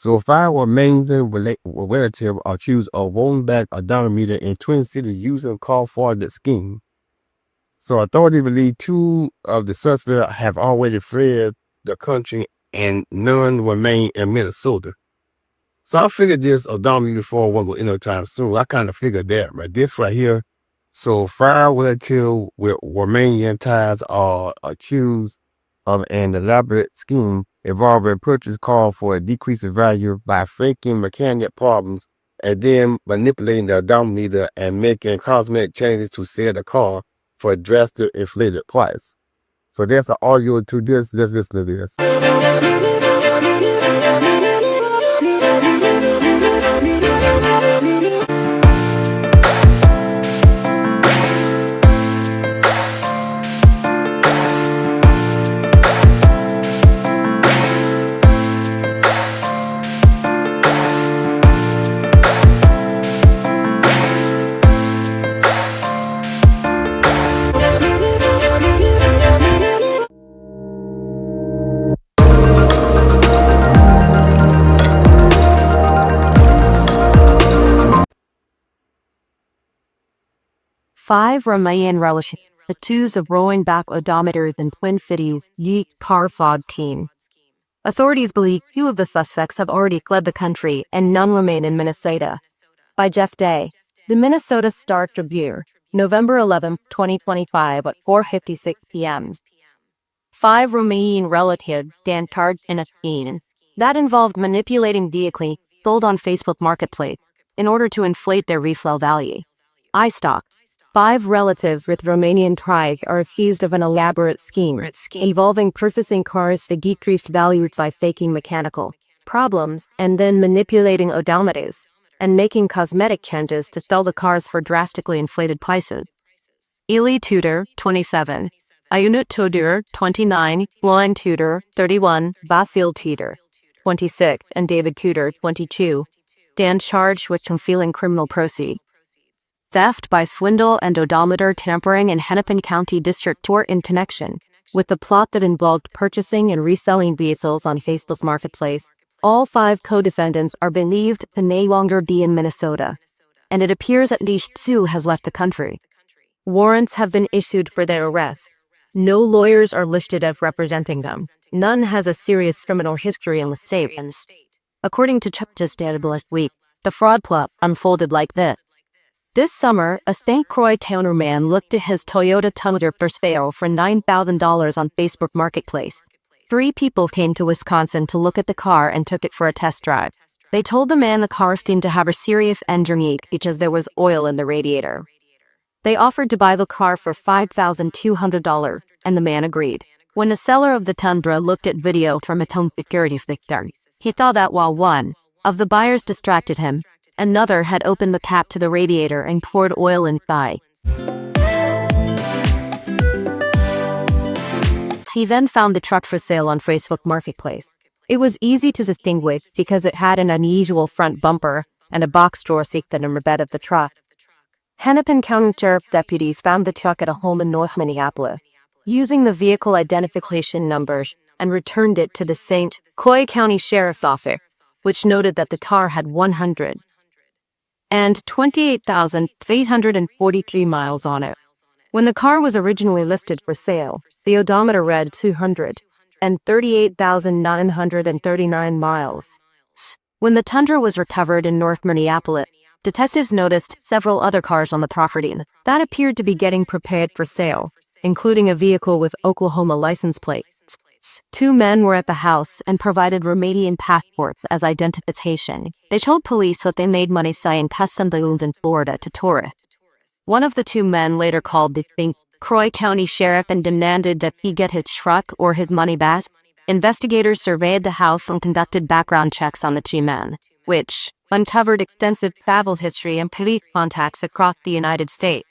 So 5 Romanian relatives are accused of rolling back a odometer in Twin Cities using a call fraudulent scheme. So authorities believe 2 of the suspects have already fled the country and none remain in Minnesota. So I figured this odometer before won't go anytime soon. I kind of figured that, but this right here. So 5 relatives with Romanian ties are accused of an elaborate scheme involving purchase call for a decrease in value by faking mechanic problems and then manipulating the odometer and making cosmetic changes to sell the car for a drastic inflated price. So there's an audio to this. Let's listen to this. 5 Romanian relatives accused of rolling back odometers in Twin Cities using car fraud scheme. Authorities believe 2 of the suspects have already fled the country and none remain in Minnesota. By Jeff Day, the Minnesota Star Tribune, November 11, 2025 at 4:56 p.m. 5 Romanian relatives stand charged in a scheme that involved manipulating vehicles sold on Facebook Marketplace in order to inflate their resale value. iStock. 5 relatives with Romanian ties are accused of an elaborate scheme involving purchasing cars to decrease values by faking mechanical problems and then manipulating odometers and making cosmetic changes to sell the cars for drastically inflated prices. Eli Tudor, 27, Ionut Tudor, 29, Lauren Tudor, 31, Basil Tudor, 26, and David Tudor, 22, stand charged with concealing criminal proceeds, theft by swindle and odometer tampering in Hennepin County District Court in connection with the plot that involved purchasing and reselling vehicles on Facebook's marketplace. All 5 co-defendants are believed to no longer be in Minnesota, and it appears at least 2 has left the country. Warrants have been issued for their arrest. No lawyers are listed as representing them. None has a serious criminal history in the state. According to Just last week, the fraud plot unfolded like this. This summer, a St. Croix Towner man looked at his Toyota Tundra for sale for $9,000 on Facebook Marketplace. 3 people came to Wisconsin to look at the car and took it for a test drive. They told the man the car seemed to have a serious engine leak because there was oil in the radiator. They offered to buy the car for $5,200, and the man agreed. When the seller of the Tundra looked at video from a home security fixture, he saw that while one of the buyers distracted him, another had opened the cap to the radiator and poured oil inside. He then found the truck for sale on Facebook Marketplace. It was easy to distinguish because it had an unusual front bumper and a box drawer seat in the bed of the truck. Hennepin County Sheriff deputies found the truck at a home in North Minneapolis, using the vehicle identification numbers, and returned it to the St. Croix County Sheriff's Office, which noted that the car had 128,343 miles on it. When the car was originally listed for sale, the odometer read 238,939 miles. When the Tundra was recovered in North Minneapolis, detectives noticed several other cars on the property that appeared to be getting prepared for sale, including a vehicle with Oklahoma license plates. 2 men were at the house and provided Romanian passports as identification. They told police what they made money selling custom balloons in Florida to tourists. One of the 2 men later called the St. Croix County Sheriff and demanded that he get his truck or his money back. Investigators surveyed the house and conducted background checks on the 2 men, which uncovered extensive travel history and police contacts across the United States.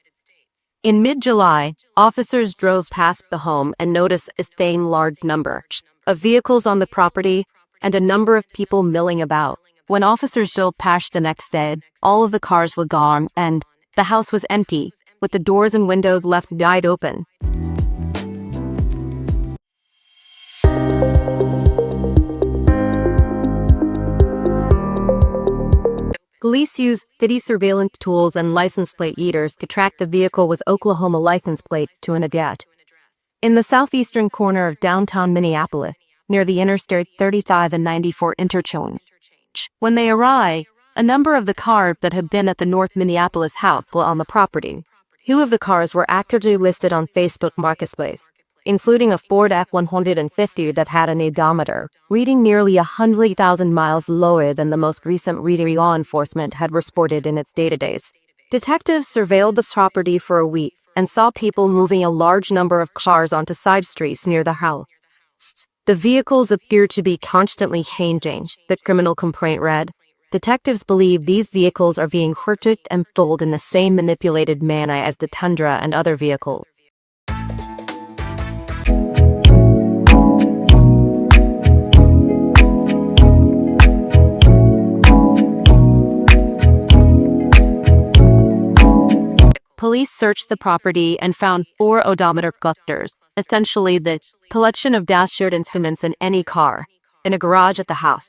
In mid-July, officers drove past the home and noticed a staying large number of vehicles on the property and a number of people milling about. When officers drove past the next day, all of the cars were gone and the house was empty, with the doors and windows left wide open. Police used city surveillance tools and license plate readers to track the vehicle with Oklahoma license plates to an address. In the southeastern corner of downtown Minneapolis, near the Interstate 35 and 94 interchange. When they arrived, a number of the cars that had been at the North Minneapolis house were on the property. Two of the cars were actively listed on Facebook Marketplace, including a Ford F-150 that had an odometer reading nearly 100,000 miles lower than the most recent reading law enforcement had reported in its database. Detectives surveilled the property for a week and saw people moving a large number of cars onto side streets near the house. The vehicles appeared to be constantly changing, the criminal complaint read. Detectives believe these vehicles are being purchased and sold in the same manipulated manner as the Tundra and other vehicles. Police searched the property and found 4 odometer clusters, essentially the collection of dashboard instruments in any car, in a garage at the house.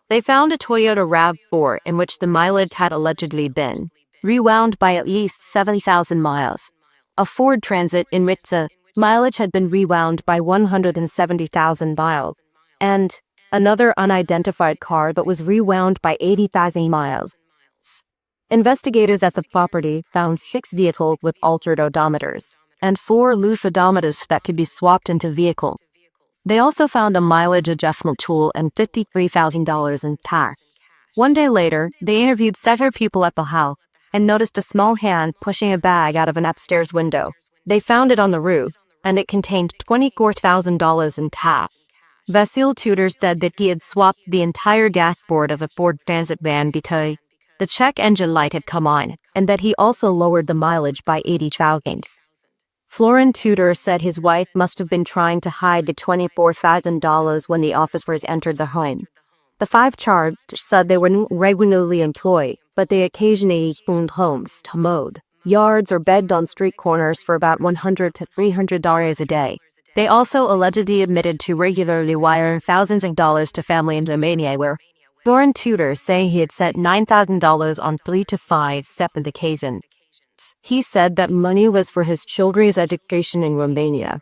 They found a Toyota RAV4 in which the mileage had allegedly been rewound by at least 70,000 miles, a Ford Transit in which the mileage had been rewound by 170,000 miles, and another unidentified car that was rewound by 80,000 miles. Investigators at the property found 6 vehicles with altered odometers and 4 loose odometers that could be swapped into vehicles. They also found a mileage adjustment tool and $53,000 in cash. One day later, they interviewed several people at the house and noticed a small hand pushing a bag out of an upstairs window. They found it on the roof, and it contained $24,000 in cash. Vasil Tudor said that he had swapped the entire dashboard of a Ford Transit van because the check engine light had come on, and that he also lowered the mileage by 80,000. Florin Tudor said his wife must have been trying to hide the $24,000 when the officers entered the home. The 5 charged said they were regularly employed, but they occasionally owned homes to mowed yards or bedded on street corners for about $100 to $300 a day. They also allegedly admitted to regularly wiring thousands of dollars to family in Romania, where Florin Tudor say he had set $9,000 on 3 to 5 separate occasions. He said that money was for his children's education in Romania.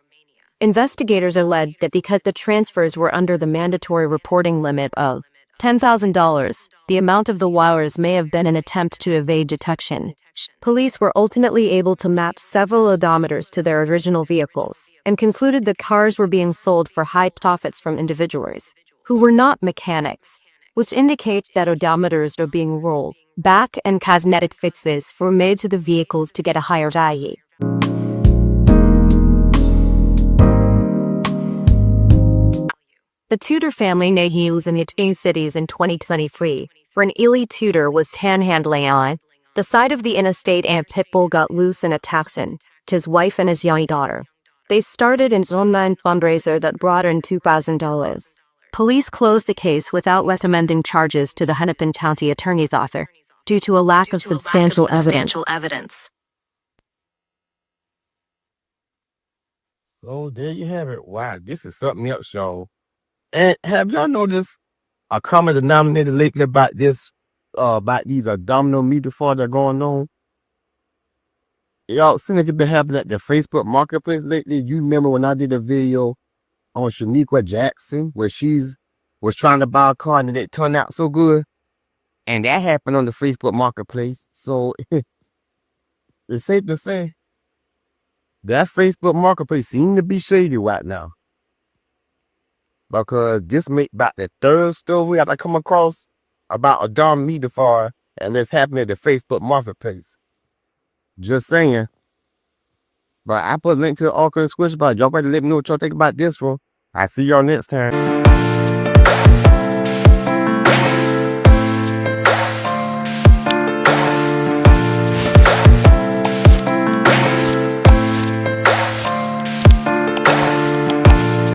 Investigators alleged that because the transfers were under the mandatory reporting limit of $10,000, the amount of the wires may have been an attempt to evade detection. Police were ultimately able to match several odometers to their original vehicles and concluded the cars were being sold for high profits from individuals who were not mechanics, which indicates that odometers are being rolled back and cosmetic fixes were made to the vehicles to get a higher value. The Tudor family made news in the Twin Cities in 2023, when Ely Tudor was panhandling on the side of the interstate and Pitbull got loose in a taxi to his wife and his young daughter. They started an online fundraiser that brought in $2,000. Police closed the case without recommending charges to the Hennepin County Attorney's Office due to a lack of substantial evidence. So there you have it. Wow, this is something else, y'all. And have y'all noticed a common denominator lately about this, about these odometer fraud that are going on? Y'all seen it been happening at the Facebook Marketplace lately? You remember when I did a video on Shaniqua Jackson where was trying to buy a car and it turned out so good? And that happened on the Facebook Marketplace. So it's safe to say that Facebook Marketplace seems to be shady right now. Because this may about the 3rd story I come across about a odometer fraud, and it's happening at the Facebook Marketplace. Just saying. But I put a link to the article in the description, but y'all better let me know what y'all think about this one. I'll see y'all next time.